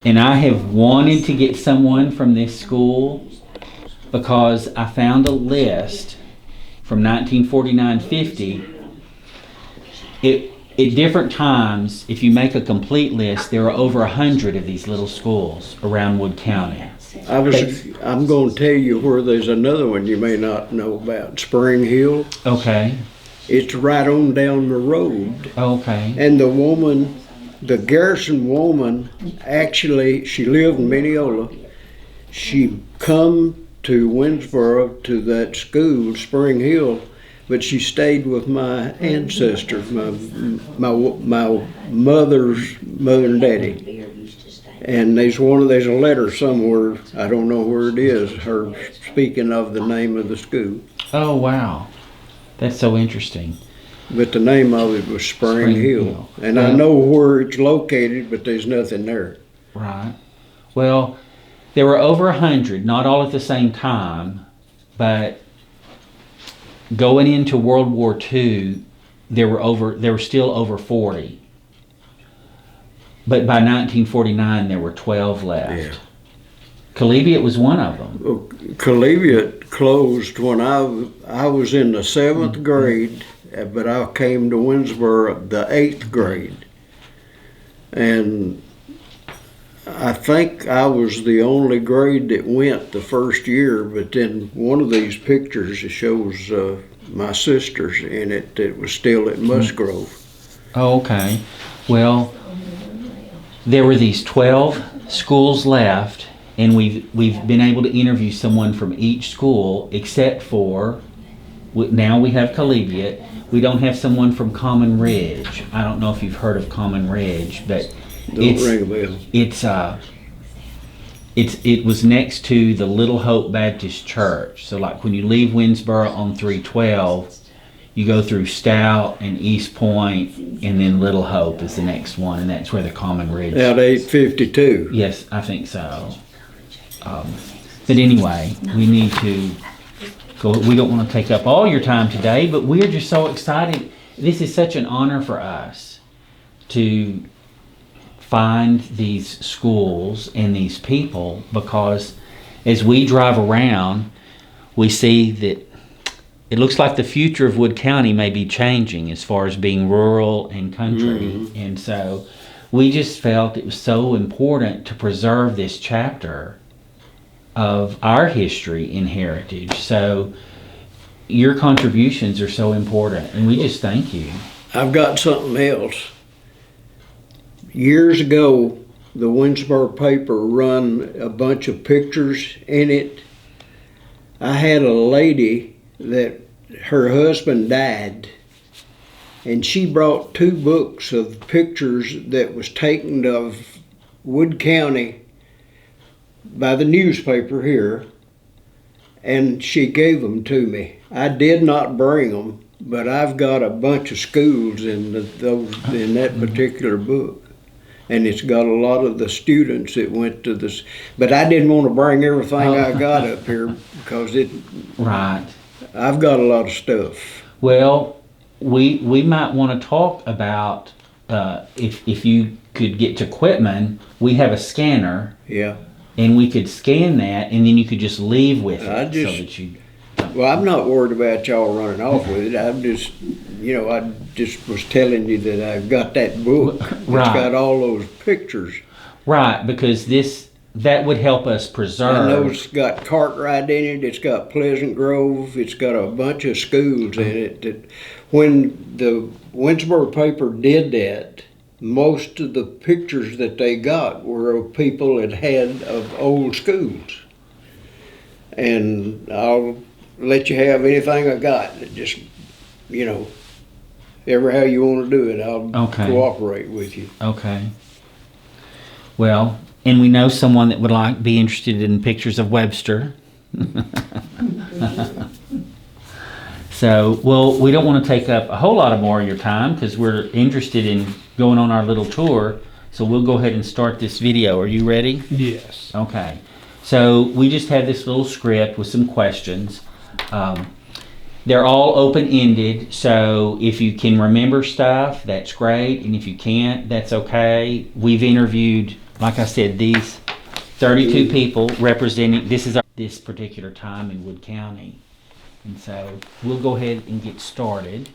And I have wanted to get someone from this school because I found a list from 1949-50. At different times, if you make a complete list, there are over 100 of these little schools around Wood County. I'm going to tell you where there's another one you may not know about, Spring Hill. Okay. It's right on down the road. Okay. And the Garrison woman, actually, she lived in Mineola. She come to Winsboro to that school, Spring Hill, but she stayed with my ancestors, my mother's mother and daddy. And there's a letter somewhere, I don't know where it is, her speaking of the name of the school. Oh, wow. That's so interesting. But the name of it was Spring Hill. And I know where it's located, but there's nothing there. Right. Well, there were over 100, not all at the same time, but going into World War II, there were still over 40. But by 1949, there were 12 left. Yeah. Chaleybeate was one of them. Chaleybeate closed when I was in the 7th grade, but I came to Winsboro the 8th grade. And I think I was the only grade that went the first year, but then one of these pictures, it shows my sisters in it that was still at Musgrove. Oh, okay. Well, there were these 12 schools left, and we've been able to interview someone from each school, except for, now we have Chaleybeate. We don't have someone from Common Ridge. I don't know if you've heard of Common Ridge, but Ring a bell. It was next to the Little Hope Baptist Church. So like when you leave Winsboro on 312, you go through Stout and East Point, and then Little Hope is the next one, and that's where the Common Ridge. Out 852. Yes, I think so. But anyway, we need to go. We don't want to take up all your time today, but we are just so excited. This is such an honor for us to find these schools and these people, because as we drive around, we see that it looks like the future of Wood County may be changing as far as being rural and country. Mm-hmm. And so we just felt it was so important to preserve this chapter of our history and heritage. So your contributions are so important, and we just thank you. I've got something else. Years ago, the Winsboro paper run a bunch of pictures in it. I had a lady that her husband died, and she brought 2 books of pictures that was taken of Wood County by the newspaper here, and she gave them to me. I did not bring them, but I've got a bunch of schools in that particular book. And it's got a lot of the students that went to this, but I didn't want to bring everything I got up here because Right. I've got a lot of stuff. Well, we might want to talk about if you could get to Quitman, we have a scanner. Yeah. And we could scan that, and then you could just leave with it. Well, I'm not worried about y'all running off with it. I'm just, I just was telling you that I've got that book. Right. It's got all those pictures. Right, because that would help us preserve. I know it's got Cartwright in it. It's got Pleasant Grove. It's got a bunch of schools in it. That when the Winsboro paper did that, most of the pictures that they got were of people that had of old schools. And I'll let you have anything I got. Just, ever how you want to do it, I'll cooperate with you. Okay. Well, and we know someone that would be interested in pictures of Webster. So, well, we don't want to take up a whole lot of more of your time because we're interested in going on our little tour. So we'll go ahead and start this video. Are you ready? Yes. Okay. So we just have this little script with some questions. They're all open-ended, so if you can remember stuff, that's great, and if you can't, that's okay. We've interviewed like I said, these 32 people representing, this particular time in Wood County. And so we'll go ahead and get started.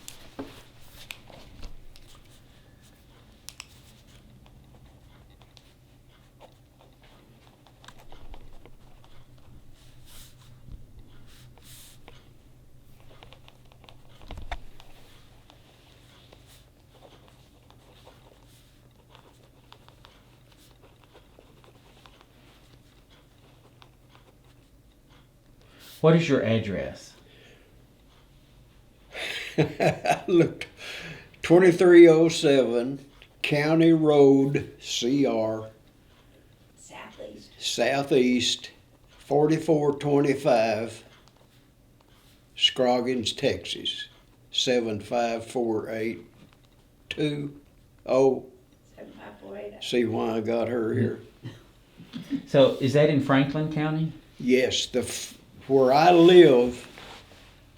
What is your address? I looked 2307 County Road, CR, Southeast 4425, Scroggins, Texas 75482. See why I got her here? So is that in Franklin County? Yes, where I live,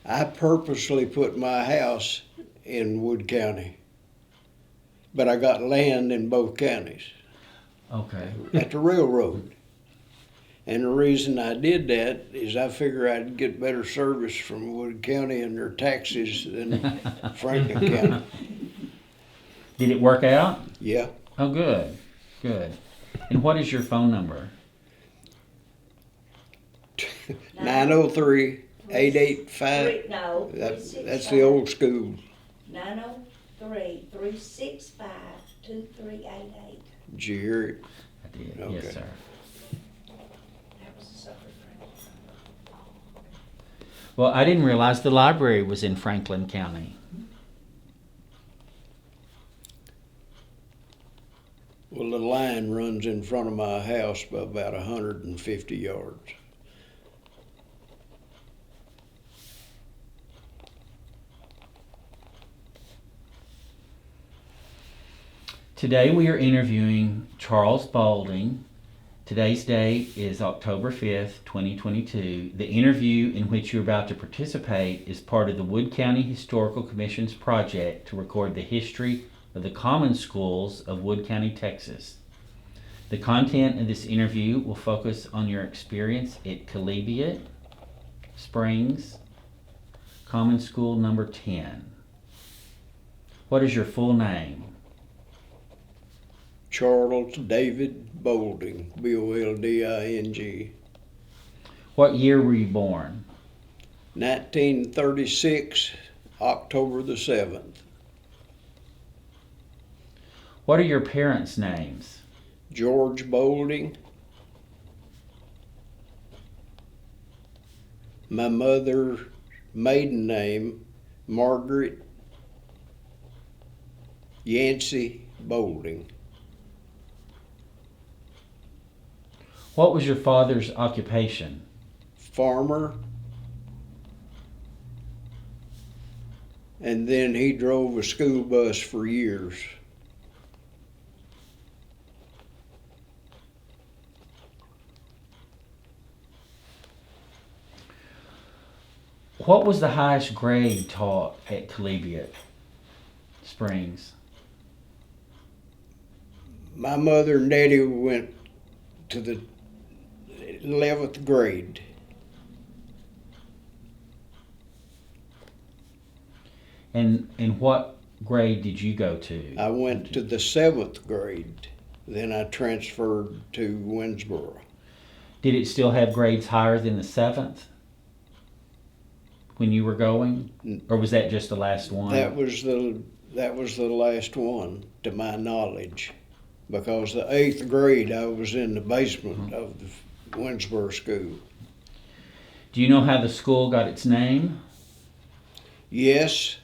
I purposely put my house in Wood County, but I got land in both counties Okay. at the railroad. And the reason I did that is I figure I'd get better service from Wood County and their taxes than Franklin County. Did it work out? Yeah. Oh, good. Good. And what is your phone number? 903-885. No, That's the old school. 903-365-2388. Did you hear it? I did. Okay. Yes, sir. That was the supper friend. Well, I didn't realize the library was in Franklin County. Well, the line runs in front of my house by about 150 yards. Today we are interviewing Charles Balding. Today's date is October 5th, 2022. The interview in which you're about to participate is part of the Wood County Historical Commission's project to record the history of the common schools of Wood County, Texas. The content of this interview will focus on your experience at Chaleybeate Springs, Common School number 10. What is your full name? Charles David Boulding, Bolding. What year were you born? 1936, October the 7th. What are your parents' names? George Boulding. My mother's maiden name, Margaret Yancey Boulding. What was your father's occupation? Farmer. And then he drove a school bus for years. What was the highest grade taught at Chaleybeate Springs? My mother and daddy went to the 11th grade. And what grade did you go to? I went to the 7th grade. Then I transferred to Winsboro. Did it still have grades higher than the 7th when you were going? Or was that just the last one? That was the last one, to my knowledge. Because the 8th grade, I was in the basement of the Winsboro school. Do you know how the school got its name? Yes,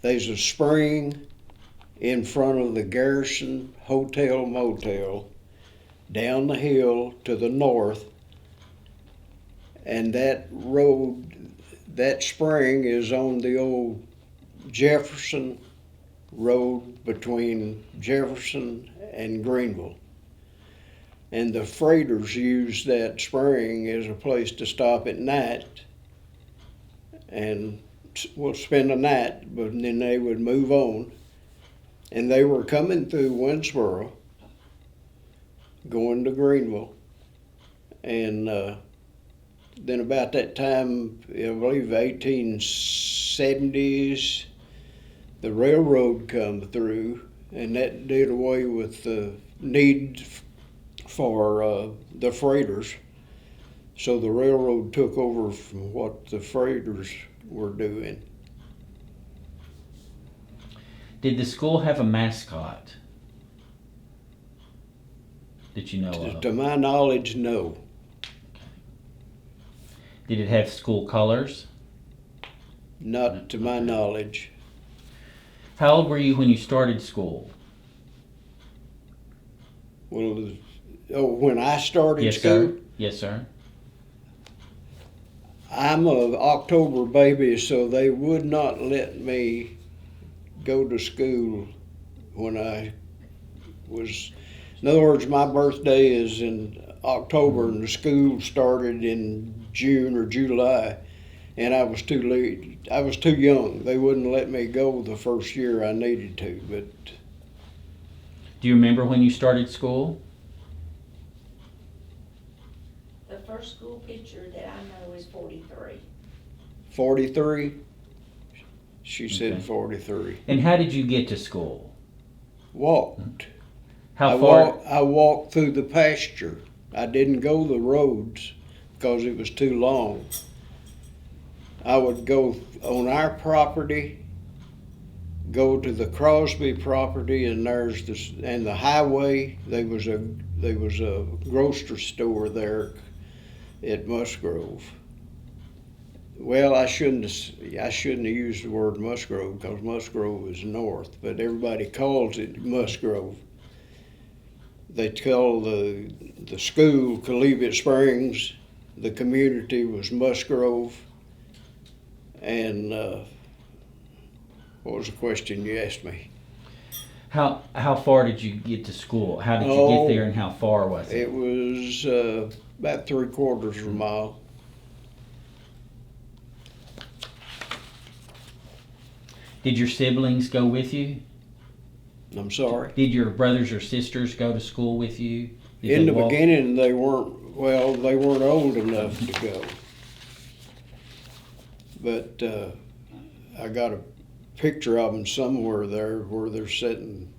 there's a spring in front of the Garrison Hotel Motel down the hill to the north, and that road, that spring is on the old Jefferson Road between Jefferson and Greenville. And the freighters used that spring as a place to stop at night and spend the night, but then they would move on. And they were coming through Winsboro, going to Greenville. And then about that time, I believe 1870s, the railroad come through, and that did away with the need for the freighters. So the railroad took over from what the freighters were doing. Did the school have a mascot that you know of? To my knowledge, no. Did it have school colors? Not to my knowledge. How old were you when you started school? Well, when I started Yes, school, sir. Yes, sir. I'm a October baby, so they would not let me go to school when I was. In other words, my birthday is in October, and the school started in June or July, and I was too late. I was too young. They wouldn't let me go the first year I needed to. But Do you remember when you started school? The first school picture that I know is 43. 43. She Okay. said 43. And how did you get to school? Walked. How far? I walked through the pasture. I didn't go the roads because it was too long. I would go on our property, go to the Crosby property, and there's the highway. There was a grocery store there at Musgrove. Well, I shouldn't have used the word Musgrove because Musgrove is north, but everybody calls it Musgrove. They call the school Chaleybeate Springs. The community was Musgrove. And what was the question you asked me? How far did you get to school? How did you get there, and how far was it? It was about 3/4 of a mile. Did your siblings go with you? I'm sorry. Did your brothers or sisters go to school with you? Did In they the walk? beginning, they weren't old enough to go. But I got a picture of them somewhere there where they're sitting,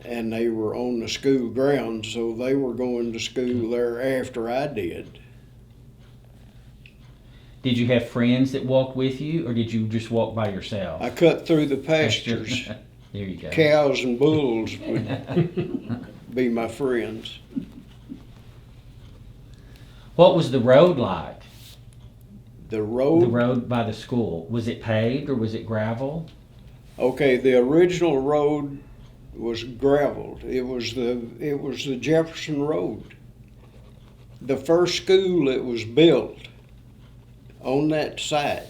and they were on the school grounds, so they were going to school there after I did. Did you have friends that walked with you, or did you just walk by yourself? I cut through the pastures. There you go. Cows and bulls would be my friends. What was the road like? The The road, road by the school, was it paved or was it gravel? okay, the original road was gravelled. It was the Jefferson Road. The first school that was built on that site,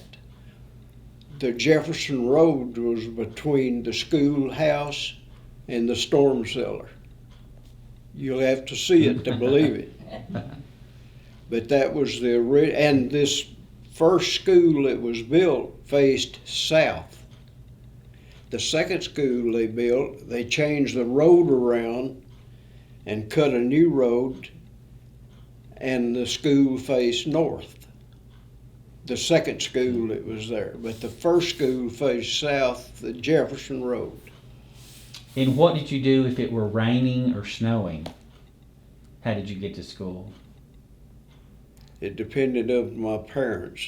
the Jefferson Road was between the schoolhouse and the storm cellar. You'll have to see it to believe it. But that was and this first school that was built faced south. The second school they built, they changed the road around and cut a new road, and the school faced north. The second school that was there, but the first school faced south, the Jefferson Road. And what did you do if it were raining or snowing? How did you get to school? It depended on my parents.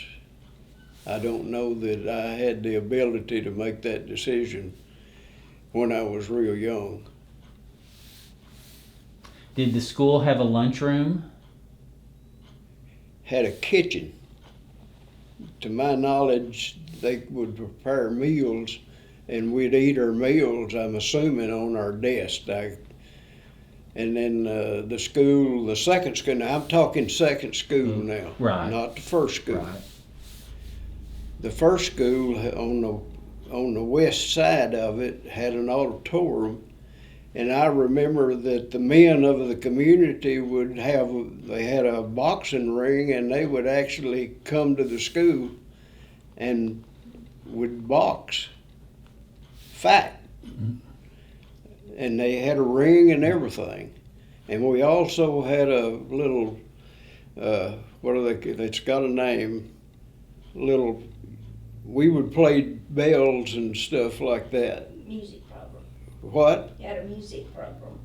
I don't know that I had the ability to make that decision when I was real young. Did the school have a lunchroom? Had a kitchen. To my knowledge, they would prepare meals, and we'd eat our meals, I'm assuming, on our desk. And then the school, the second school, now I'm talking second school now, Right. not the first school. Right. The first school on the west side of it had an auditorium, and I remember that the men of the community they had a boxing ring, and they would actually come to the school and would box, fight. And they had a ring and everything. And we also had a little, what are they, it's got a name, little, we would play bells and stuff like that. Music program. What? You had a music program.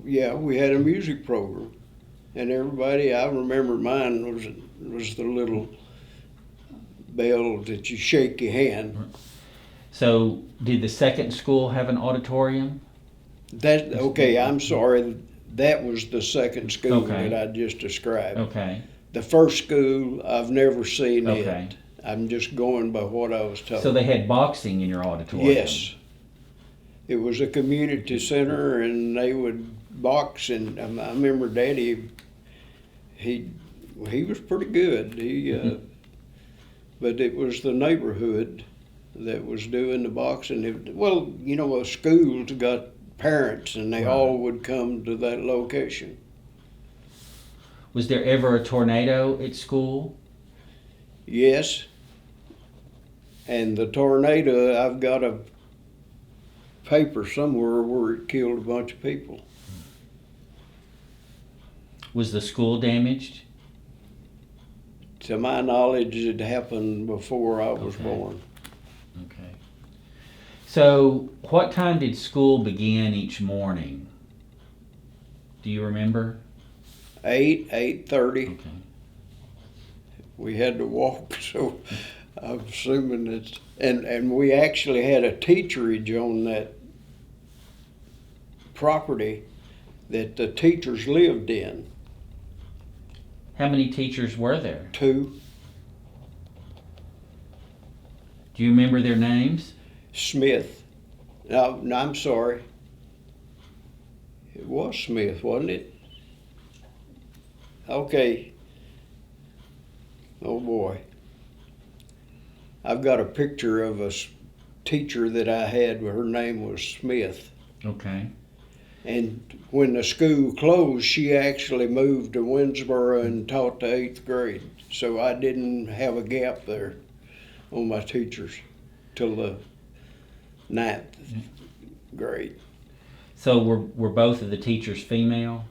Yeah, we had a music program. And everybody, I remember mine was the little bell that you shake your hand. So, did the second school have an auditorium? That, okay, I'm sorry, that was the second school Okay. that I just described. Okay. The first school, I've never seen Okay. it. I'm just going by what I was told. So they had boxing in your auditorium? Yes. It was a community center and they would box, and I remember Daddy, he was pretty good. But it was the neighborhood that was doing the boxing. Well, you know, a school's got parents and they Right. all would come to that location. Was there ever a tornado at school? Yes. And the tornado, I've got a paper somewhere where it killed a bunch of people. Was the school damaged? To my knowledge, it happened before I was Okay. born. Okay. So, what time did school begin each morning? Do you remember? 8:30. Okay. We had to walk, so I'm assuming it's, and we actually had a teacherage on that property that the teachers lived in. How many teachers were there? 2. Do you remember their names? Smith. No, I'm sorry. It was Smith, wasn't it? Okay. Oh boy. I've got a picture of a teacher that I had. Her name was Smith. Okay. And when the school closed, she actually moved to Winsboro and taught the 8th grade. So I didn't have a gap there on my teachers till the 9th grade. So, were both of the teachers female?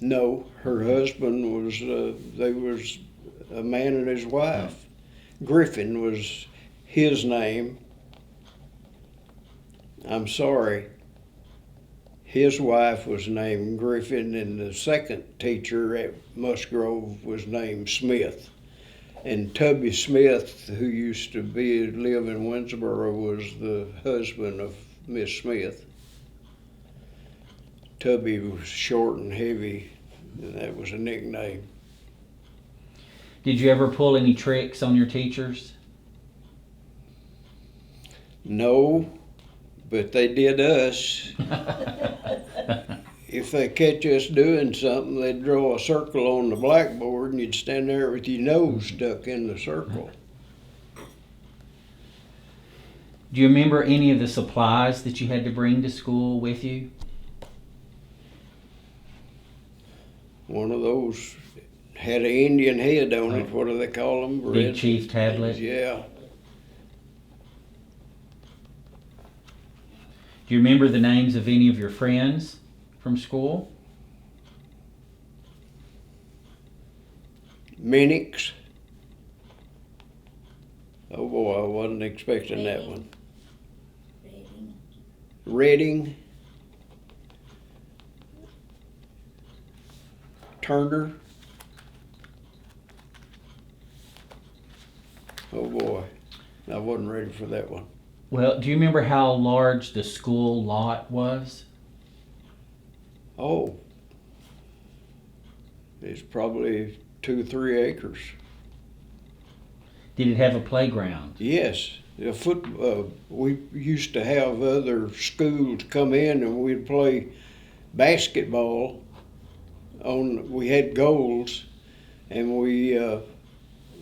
No, her husband was, they was a man and his wife. Griffin was his name. I'm sorry. His wife was named Griffin, and the second teacher at Musgrove was named Smith. And Tubby Smith, who used to live in Winsboro, was the husband of Miss Smith. Tubby was short and heavy, and that was a nickname. Did you ever pull any tricks on your teachers? No, but they did us. If they catch us doing something, they'd draw a circle on the blackboard and you'd stand there with your nose stuck in the circle. Do you remember any of the supplies that you had to bring to school with you? One of those had an Indian head on it. What do they call them? Big Chief tablet? Yeah. Do you remember the names of any of your friends from school? Minix. Oh boy, I wasn't expecting that one. Redding. Turner. Oh boy, I wasn't ready for that one. Well, do you remember how large the school lot was? Oh, it's probably 2-3 acres. Did it have a playground? Yes, we used to have other schools come in and we'd play basketball. We had goals, and we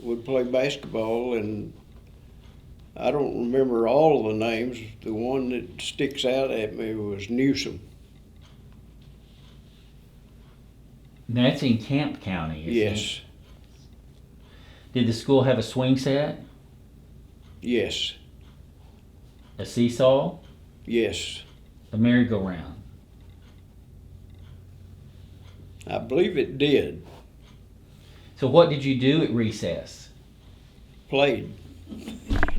would play basketball. And I don't remember all the names. The one that sticks out at me was Newsom. That's in Camp County, isn't Yes, it? Did the school have a swing set? yes, A seesaw? yes. A merry-go-round? I believe it did. So what did you do at recess? Played.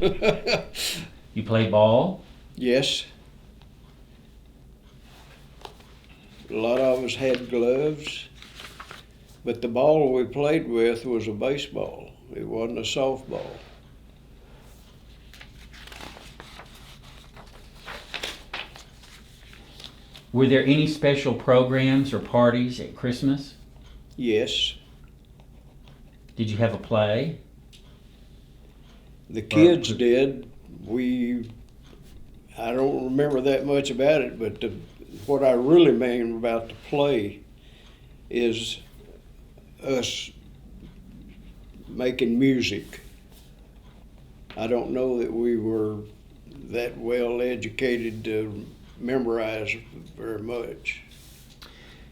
You played ball? Yes. A lot of us had gloves, but the ball we played with was a baseball. It wasn't a softball. Were there any special programs or parties at Christmas? Yes. Did you have a play? The kids did. I don't remember that much about it, but what I really mean about the play is us making music. I don't know that we were that well educated to memorize very much.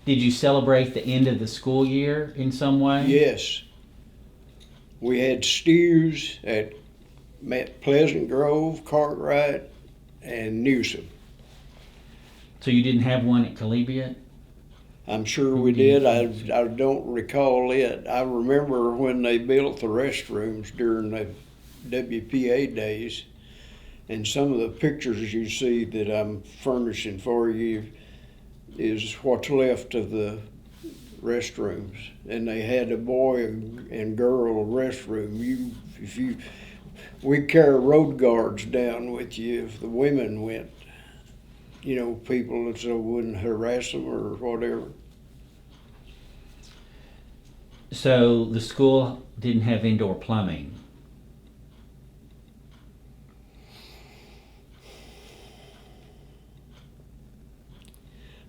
Did you celebrate the end of the school year in some way? Yes. We had stews at Pleasant Grove, Cartwright, and Newsom. So you didn't have one at Chaleybeate? I'm sure we did. I don't recall it. I remember when they built the restrooms during the WPA days, and some of the pictures you see that I'm furnishing for you is what's left of the restrooms. And they had a boy and girl restroom. We'd carry road guards down with you if the women went. You know, people so wouldn't harass them or whatever. So the school didn't have indoor plumbing?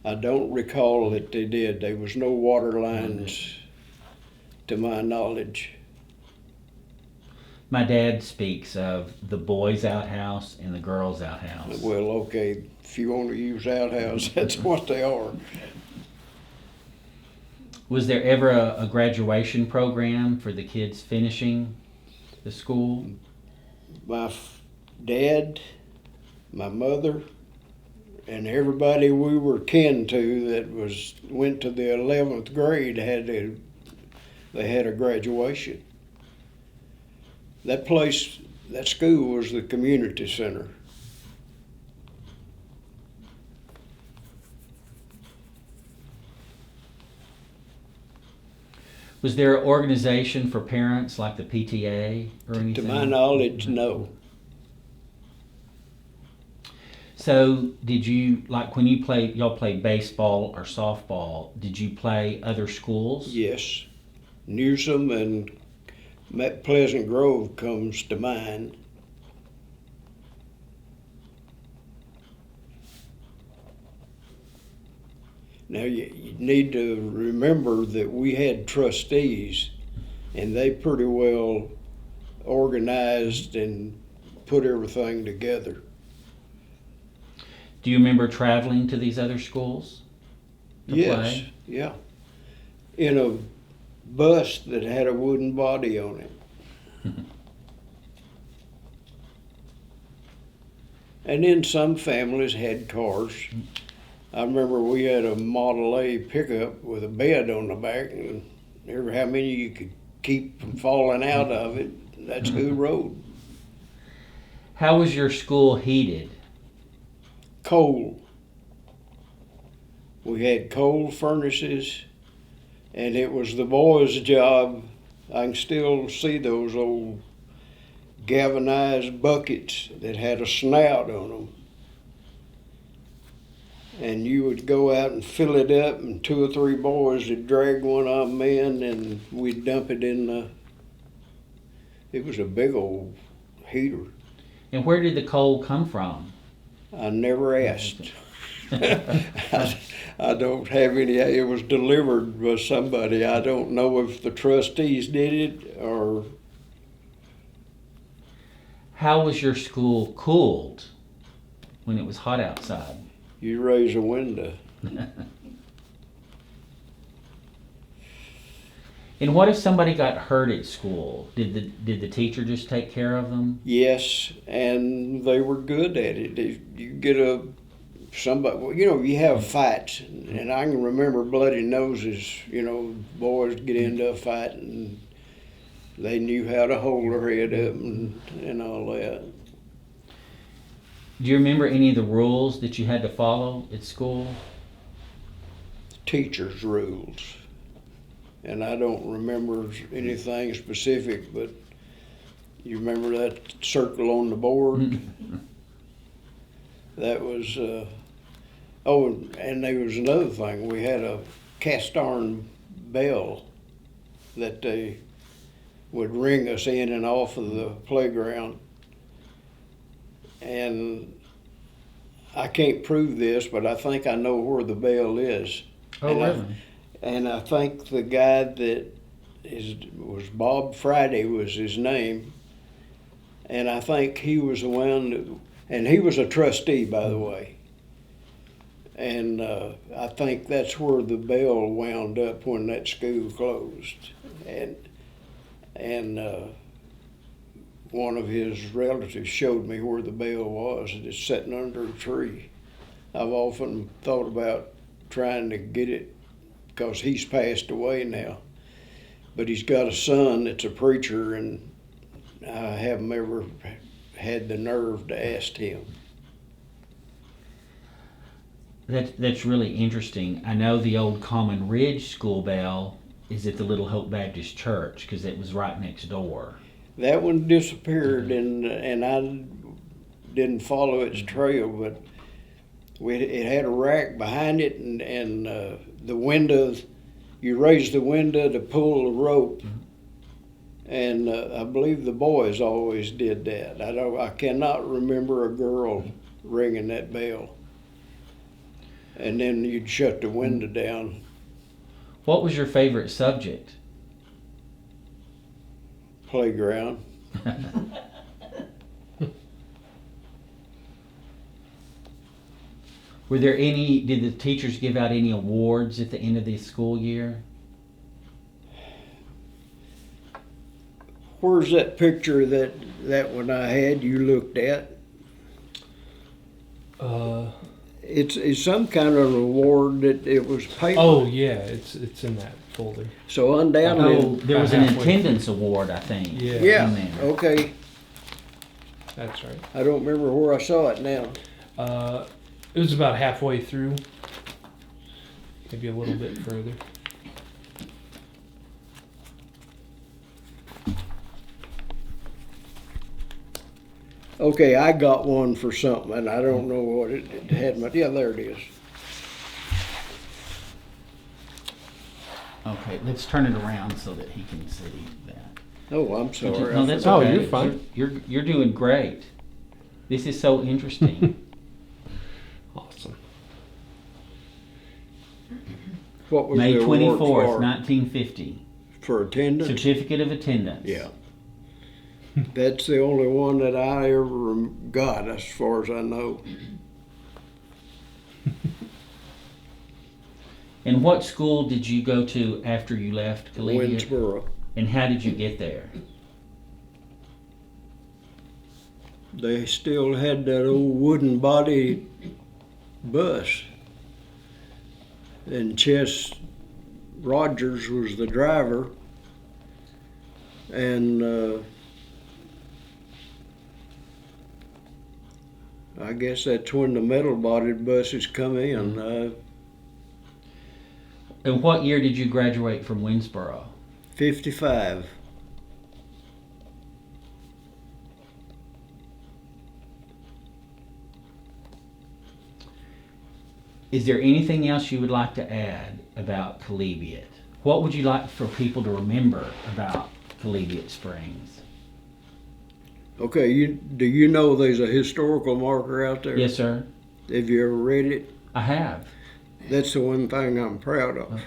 I don't recall that they did. There was no water lines to my knowledge. My dad speaks of the boys' outhouse and the girls' outhouse. Well, okay, if you want to use outhouse, that's what they are. Was there ever a graduation program for the kids finishing the school? My dad, my mother, and everybody we were kin to that went to the 11th grade they had a graduation. That school was the community center. Was there an organization for parents like the PTA or anything? To my knowledge, no. So did you, like when y'all played baseball or softball, did you play other schools? Yes. Newsom and Pleasant Grove comes to mind. Now you need to remember that we had trustees, and they pretty well organized and put everything together. Do you remember traveling to these other schools to Yes, play? yeah. In a bus that had a wooden body on it. And then some families had cars. I remember we had a Model A pickup with a bed on the back, and ever how many you could keep from falling out of it, that's who rode. How was your school heated? Coal. We had coal furnaces, and it was the boys' job. I can still see those old galvanized buckets that had a snout on them. And you would go out and fill it up, and 2 or 3 boys would drag one of them in, and we'd dump it in it was a big old heater. And where did the coal come from? I never asked. I don't have any. It was delivered by somebody. I don't know if the trustees did it or. How was your school cooled when it was hot outside? You raise a window. And what if somebody got hurt at school? Did the teacher just take care of them? Yes, and they were good at it. You get a somebody, well, you know, you have fights, and I can remember bloody noses. You know, boys get into a fight, and they knew how to hold their head up and all that. Do you remember any of the rules that you had to follow at school? Teachers' rules, and I don't remember anything specific, but you remember that circle on the board? That was, oh, and there was another thing. We had a cast iron bell that they would ring us in and off of the playground. And I can't prove this, but I think I know where the bell is. Oh, and really? And I think the guy that was Bob Friday was his name. And I think he was the one that, and he was a trustee, by the way. And I think that's where the bell wound up when that school closed. And one of his relatives showed me where the bell was, and it's sitting under a tree. I've often thought about trying to get it, because he's passed away now. But he's got a son that's a preacher, and I haven't ever had the nerve to ask him. That's really interesting. I know the old Common Ridge school bell is at the Little Hope Baptist Church, because it was right next door. That one disappeared, and I didn't follow its trail, but it had a rack behind it, and the window, you raised the window to pull the rope, and I believe the boys always did that. I cannot remember a girl ringing that bell. And then you'd shut the window down. What was your favorite subject? Playground. Were there any, did the teachers give out any awards at the end of the school year? Where's that picture that one I had you looked at? It's some kind of award that it was paper. Oh yeah, it's in that folder. So undoubtedly. Oh, there was an Halfway. attendance award, I think. Yeah. Yeah, in there. okay. That's right. I don't remember where I saw it now. It was about halfway through, maybe a little bit further. Okay, I got one for something, and I don't know what it had. Yeah, there it is. Okay, let's turn it around so that he can see that. Oh, I'm sorry. No, that's Oh, okay. you're fine. You're doing great. This is so interesting. Awesome. What was May the award 24th, for? 1950. For attendance? Certificate of attendance. Yeah. That's the only one that I ever got, as far as I know. And what school did you go to after you left Chaleybeate? Winsboro. And how did you get there? They still had that old wooden body bus. And Chess Rogers was the driver. And I guess that's when the metal-bodied buses come in. And what year did you graduate from Winsboro? 55. Is there anything else you would like to add about Chaleybeate? What would you like for people to remember about Chaleybeate Springs? Okay, do you know there's a historical marker out there? Yes, sir. Have you ever read it? I have. That's the one thing I'm proud of.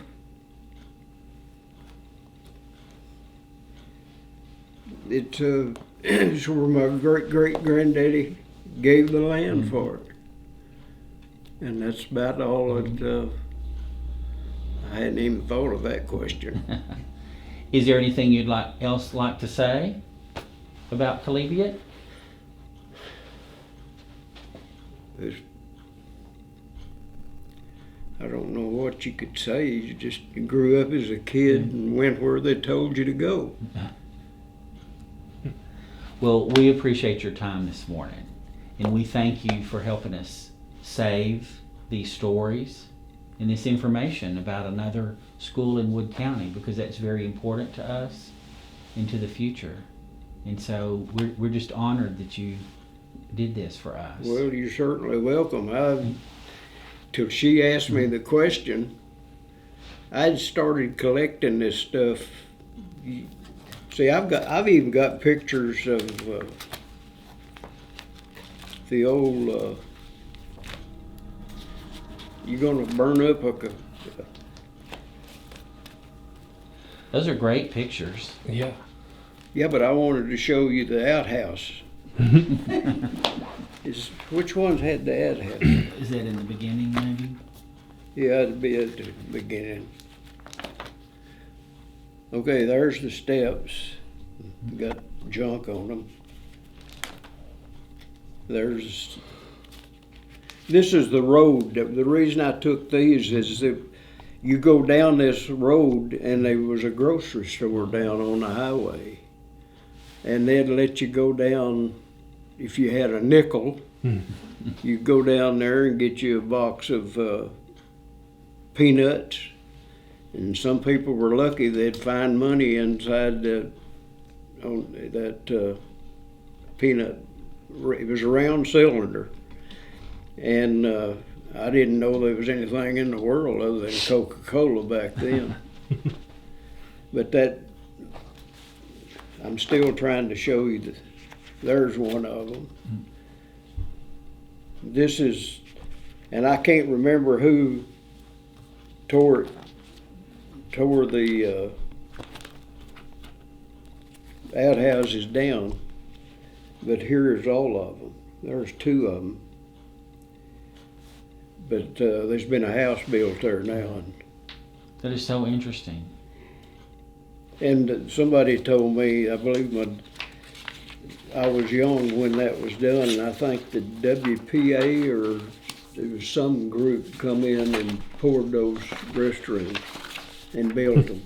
It's where my great-great-granddaddy gave the land for it. And that's about all that, I hadn't even thought of that question. Is there anything you'd else like to say about Chaleybeate? I don't know what you could say. You just grew up as a kid and went where they told you to go. Well, we appreciate your time this morning, and we thank you for helping us save these stories and this information about another school in Wood County, because that's very important to us and to the future. And so we're just honored that you did this for us. Well, you're certainly welcome. Till she asked me the question, I'd started collecting this stuff. See, I've even got pictures of the old. You're gonna burn up a. Those are great pictures. Yeah. Yeah, but I wanted to show you the outhouse. Which ones had the outhouse? Is that in the beginning, maybe? Yeah, it'd be at the beginning. Okay, there's the steps. Got junk on them. This is the road. The reason I took these is that you go down this road and there was a grocery store down on the highway. And they'd let you go down, if you had a nickel, you'd go down there and get you a box of peanuts. And some people were lucky, they'd find money inside that peanut. It was a round cylinder. And I didn't know there was anything in the world other than Coca-Cola back then. But I'm still trying to show you that there's one of them. This is, and I can't remember who tore the outhouses down, but here's all of them. There's two of them. But there's been a house built there now. That is so interesting. And somebody told me, I believe I was young when that was done, and I think the WPA or there was some group come in and poured those restrooms and built them.